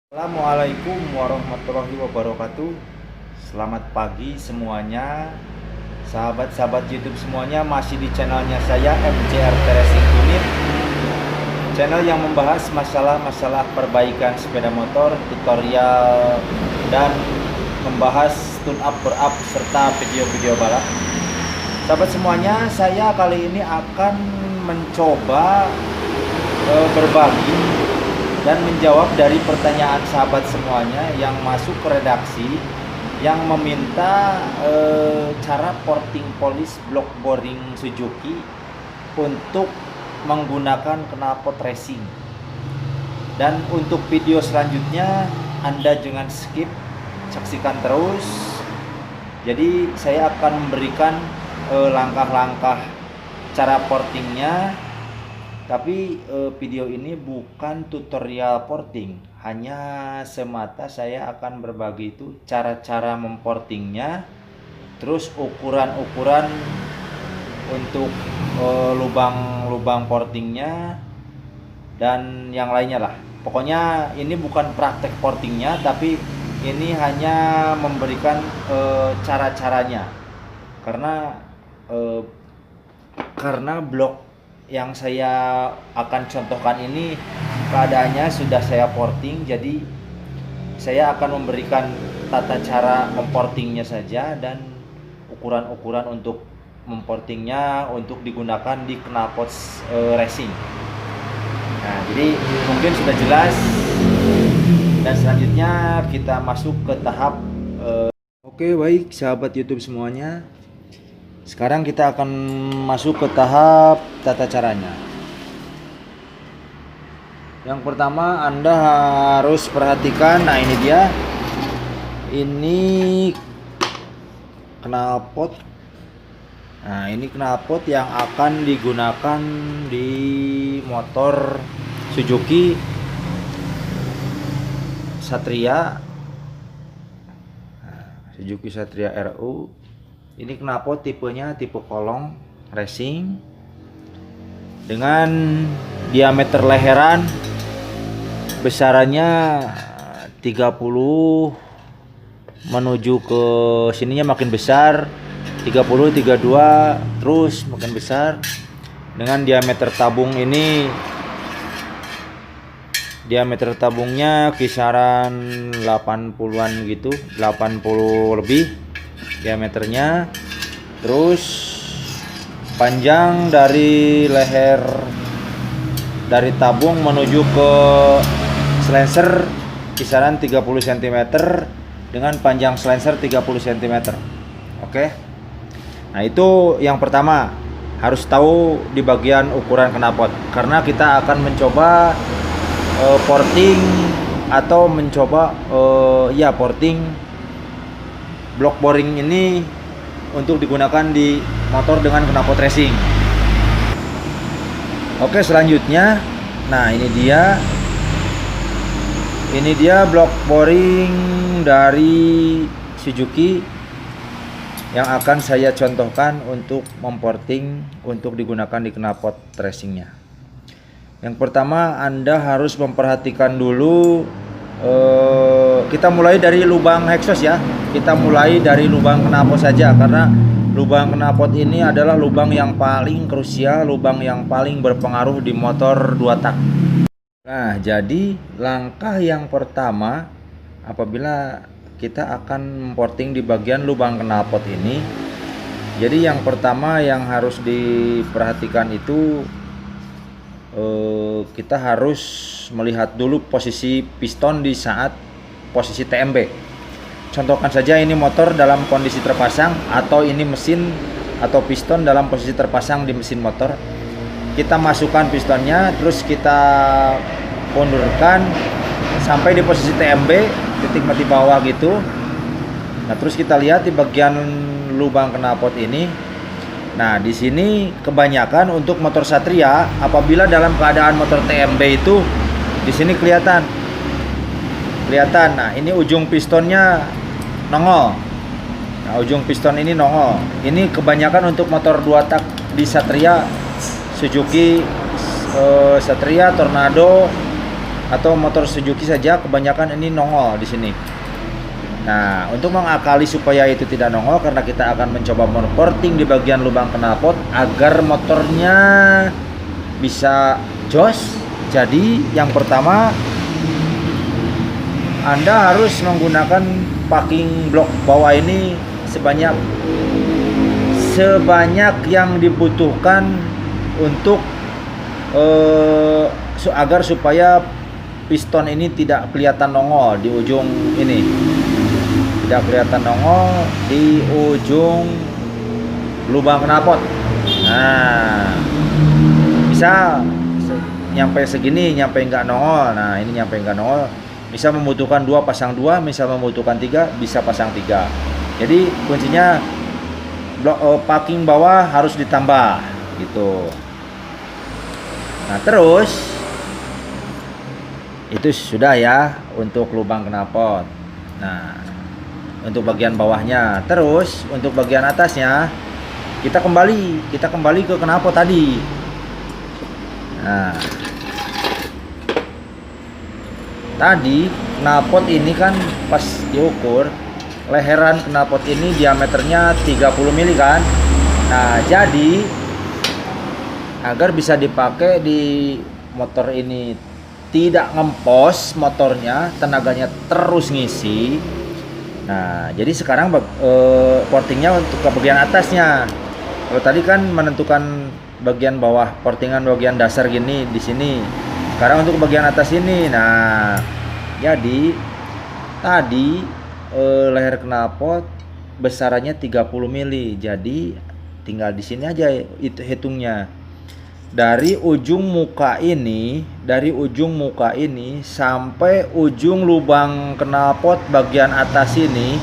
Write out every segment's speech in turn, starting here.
Assalamualaikum warahmatullahi wabarakatuh. Selamat pagi semuanya, sahabat-sahabat YouTube semuanya. Masih di channelnya saya, MCR Racing Unit, channel yang membahas masalah-masalah perbaikan sepeda motor, tutorial, dan membahas tune up, ber-up, serta video-video balap. Sahabat semuanya, saya kali ini akan mencoba berbagi dan menjawab dari pertanyaan sahabat semuanya yang masuk ke redaksi, yang meminta cara porting polis block boring Suzuki untuk menggunakan knalpot racing. Dan untuk video selanjutnya Anda jangan skip, saksikan terus. Jadi saya akan memberikan langkah-langkah cara portingnya. Tapi video ini bukan tutorial porting, hanya semata saya akan berbagi itu cara-cara memportingnya, terus ukuran-ukuran untuk lubang-lubang portingnya, dan yang lainnya lah. Pokoknya ini bukan praktek portingnya, tapi ini hanya memberikan cara-caranya, karena blok yang saya akan contohkan ini keadaannya sudah saya porting, jadi saya akan memberikan tata cara memportingnya saja dan ukuran-ukuran untuk memportingnya untuk digunakan di knalpot racing. Nah, jadi mungkin sudah jelas, dan selanjutnya kita masuk ke tahap Oke, baik sahabat YouTube semuanya. Sekarang kita akan masuk ke tahap tata caranya. Yang pertama Anda harus perhatikan, nah ini dia. Ini knalpot. Nah, ini knalpot yang akan digunakan di motor Suzuki Satria. Suzuki Satria RU. Ini knalpot tipenya tipe kolong racing dengan diameter leheran besarannya 30 menuju ke sininya makin besar, 30, 32 terus makin besar. Dengan diameter tabung ini, diameter tabungnya kisaran 80-an gitu, 80 lebih diameternya. Terus panjang dari leher dari tabung menuju ke silencer kisaran 30 cm dengan panjang silencer 30 cm. Oke. Nah, itu yang pertama, harus tahu di bagian ukuran knalpot, karena kita akan mencoba porting atau mencoba porting block boring ini untuk digunakan di motor dengan knalpot racing. Oke, selanjutnya, nah ini dia block boring dari Suzuki yang akan saya contohkan untuk memporting untuk digunakan di knalpot racingnya. Yang pertama, Anda harus memperhatikan dulu. Kita mulai dari lubang exhaust ya. Kita mulai dari lubang knalpot saja, karena lubang knalpot ini adalah lubang yang paling krusial, lubang yang paling berpengaruh di motor 2 tak. Nah, jadi langkah yang pertama apabila kita akan memporting di bagian lubang knalpot ini, jadi yang pertama yang harus diperhatikan itu kita harus melihat dulu posisi piston di saat posisi TMB. Contohkan saja ini motor dalam kondisi terpasang, atau ini mesin atau piston dalam posisi terpasang di mesin motor. Kita masukkan pistonnya, terus kita mundurkan sampai di posisi TMB, titik mati bawah gitu. Nah, terus kita lihat di bagian lubang knalpot ini. Nah, di sini kebanyakan untuk motor Satria, apabila dalam keadaan motor TMB itu di sini kelihatan. Nah, ini ujung pistonnya nongol. Nah, ujung piston ini nongol. Ini kebanyakan untuk motor 2 tak di Satria, Suzuki Satria, Tornado, atau motor Suzuki saja kebanyakan ini nongol di sini. Nah, untuk mengakali supaya itu tidak nongol, karena kita akan mencoba porting di bagian lubang knalpot agar motornya bisa jos. Jadi yang pertama, Anda harus menggunakan packing blok bawah ini sebanyak yang dibutuhkan untuk agar supaya piston ini tidak kelihatan nongol di ujung ini, tidak kelihatan nongol di ujung lubang knalpot. Nah, bisa nyampe segini, nyampe nggak nongol. Nah, ini nyampe nggak nongol, bisa membutuhkan 2 pasang 2, bisa membutuhkan 3 bisa pasang 3. Jadi kuncinya packing bawah harus ditambah gitu. Nah, terus itu sudah ya untuk lubang knalpot. Nah, untuk bagian bawahnya. Terus untuk bagian atasnya kita kembali ke knalpot tadi. Nah, tadi knalpot ini kan pas diukur, leheran knalpot ini diameternya 30 mili kan. Nah, jadi agar bisa dipakai di motor ini tidak ngempos motornya, tenaganya terus ngisi. Nah, jadi sekarang portingnya untuk ke bagian atasnya. Kalau tadi kan menentukan bagian bawah, portingan bagian dasar gini di sini. Sekarang untuk bagian atas ini. Nah, jadi tadi leher knalpot besarannya 30 mili. Jadi tinggal di sini aja itu hitungnya. Dari ujung muka ini sampai ujung lubang knalpot bagian atas ini,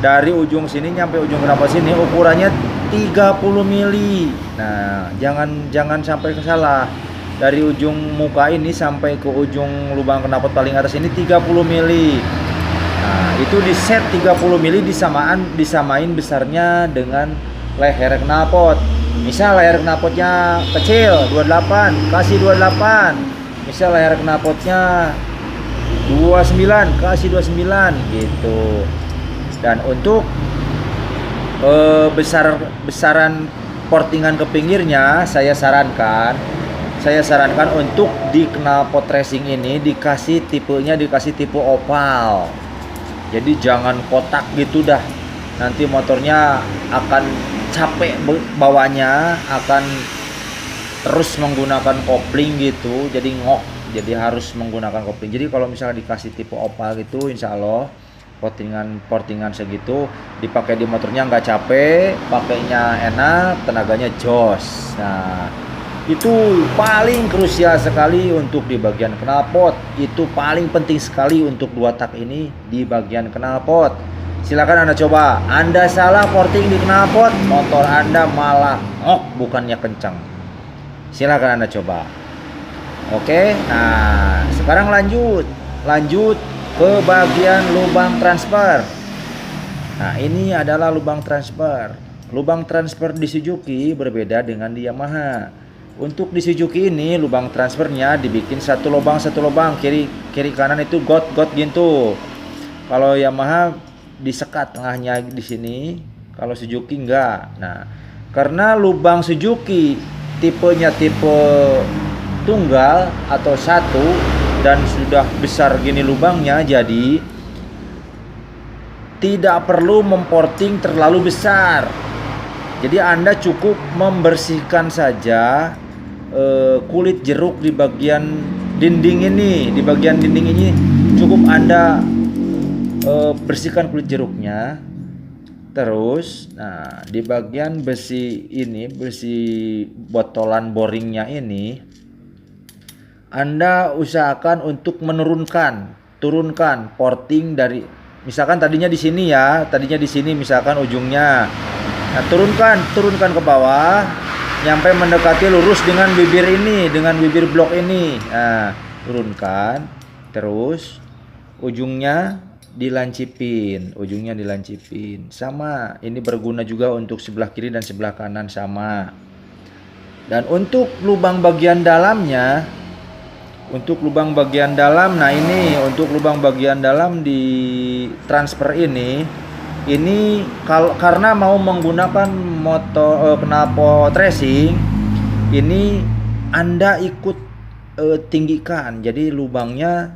dari ujung sini nyampe ujung knalpot sini ukurannya 30 mili. Nah, jangan sampai kesalah. Dari ujung muka ini sampai ke ujung lubang knalpot paling atas ini 30 mili. Nah, itu di set 30 mili disamain besarnya dengan leher knalpot. Misal leher knalpotnya kecil 28, kasih 28. Misal leher knalpotnya 29, kasih 29 gitu. Dan untuk besaran portingan ke pinggirnya saya sarankan untuk di knalpot racing ini dikasih tipe oval. Jadi jangan kotak gitu dah. Nanti motornya akan capek bawahnya, akan terus menggunakan kopling gitu, jadi ngok. Jadi harus menggunakan kopling. Jadi kalau misalnya dikasih tipe oval gitu, insya Allah portingan segitu dipakai di motornya nggak capek, pakainya enak, tenaganya jos. Nah, itu paling krusial sekali untuk di bagian knalpot. Itu paling penting sekali untuk 2 tak ini di bagian knalpot. Silakan Anda coba. Anda salah porting di knalpot, motor Anda malah ngok bukannya kencang. Silakan Anda coba. Oke, nah sekarang lanjut ke bagian lubang transfer. Nah, ini adalah lubang transfer. Lubang transfer di Suzuki berbeda dengan di Yamaha. Untuk di Suzuki ini lubang transfernya dibikin satu lubang kiri kanan itu got gitu. Kalau Yamaha disekat tengahnya di sini, kalau Suzuki enggak. Nah, karena lubang Suzuki tipenya tipe tunggal atau satu dan sudah besar gini lubangnya, jadi tidak perlu memporting terlalu besar. Jadi Anda cukup membersihkan saja kulit jeruk di bagian dinding ini. Di bagian dinding ini cukup Anda bersihkan kulit jeruknya. Terus, nah di bagian besi ini, besi botolan boringnya ini, Anda usahakan untuk turunkan porting dari, misalkan tadinya di sini ya, misalkan ujungnya. Nah, turunkan ke bawah, nyampe mendekati lurus dengan bibir ini, dengan bibir blok ini. Nah, turunkan, terus ujungnya dilancipin. Sama, ini berguna juga untuk sebelah kiri dan sebelah kanan sama. Dan untuk lubang bagian dalamnya Untuk lubang bagian dalam, nah ini untuk lubang bagian dalam di transfer ini karena mau menggunakan motor knalpot racing, ini Anda ikut tinggikan, jadi lubangnya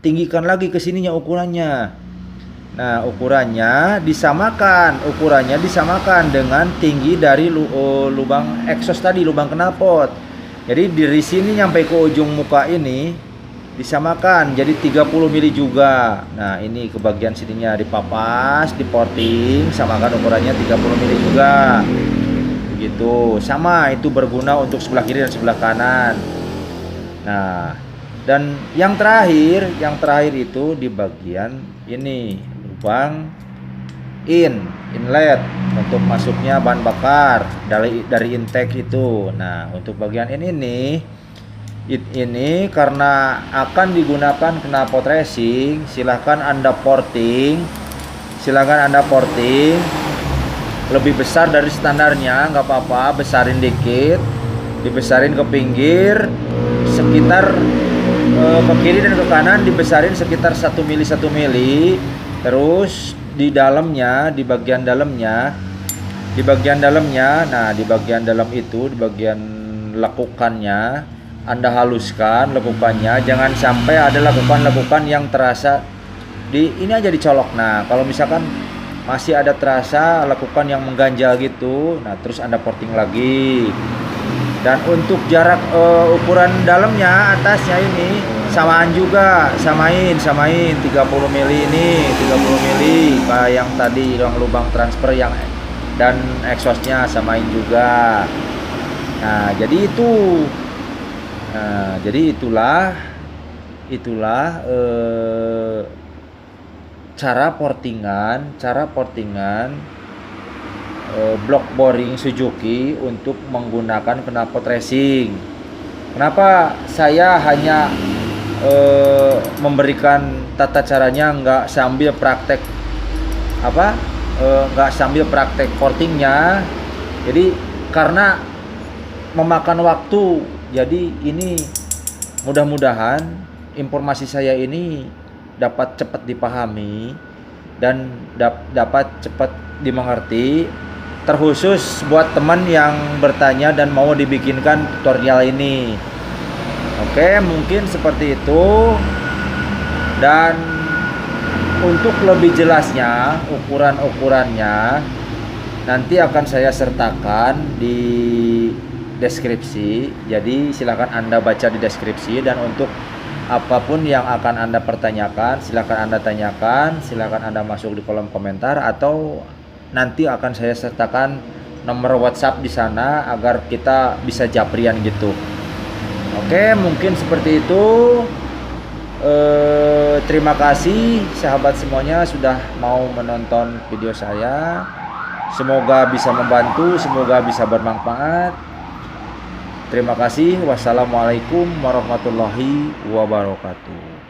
tinggikan lagi ke sininya ukurannya. Nah, ukurannya disamakan dengan tinggi dari lubang exhaust tadi, lubang knalpot. Jadi dari sini nyampe ke ujung muka ini disamakan jadi 30 mili juga. Nah, ini ke bagian sininya dipapas, diporting, samakan ukurannya 30 mili juga. Begitu. Sama, itu berguna untuk sebelah kiri dan sebelah kanan. Nah, dan yang terakhir itu di bagian ini, lubang inlet untuk masuknya bahan bakar dari intake itu. Nah, untuk bagian ini karena akan digunakan knalpot racing, silahkan Anda porting lebih besar dari standarnya, nggak apa-apa, besarin dikit, dibesarin ke pinggir sekitar ke kiri dan ke kanan dibesarin sekitar 1 mili. Terus di dalamnya, di bagian dalamnya, nah di bagian dalam itu, di bagian lekukannya Anda haluskan lekukannya, jangan sampai ada lekukan yang terasa ini aja dicolok. Nah, kalau misalkan masih ada terasa lekukan yang mengganjal gitu, nah terus Anda porting lagi. Dan untuk jarak ukuran dalamnya, atasnya ini samain 30 mili ini, 30 mili kayak yang tadi lubang transfer yang dan exhaustnya samain juga. Nah, jadi itulah cara portingan block boring Suzuki untuk menggunakan knalpot racing. Kenapa saya hanya memberikan tata caranya, nggak sambil praktek portingnya. Jadi karena memakan waktu, jadi ini mudah-mudahan informasi saya ini dapat cepat dipahami dan dapat cepat dimengerti, terkhusus buat teman yang bertanya dan mau dibikinkan tutorial ini. Oke, mungkin seperti itu. Dan untuk lebih jelasnya, ukurannya nanti akan saya sertakan di deskripsi. Jadi silakan Anda baca di deskripsi, dan untuk apapun yang akan Anda pertanyakan, silakan Anda tanyakan, silakan Anda masuk di kolom komentar, atau nanti akan saya sertakan nomor WhatsApp di sana agar kita bisa japrian gitu. Oke, mungkin seperti itu. Terima kasih sahabat semuanya sudah mau menonton video saya. Semoga bisa membantu, semoga bisa bermanfaat. Terima kasih. Wassalamualaikum warahmatullahi wabarakatuh.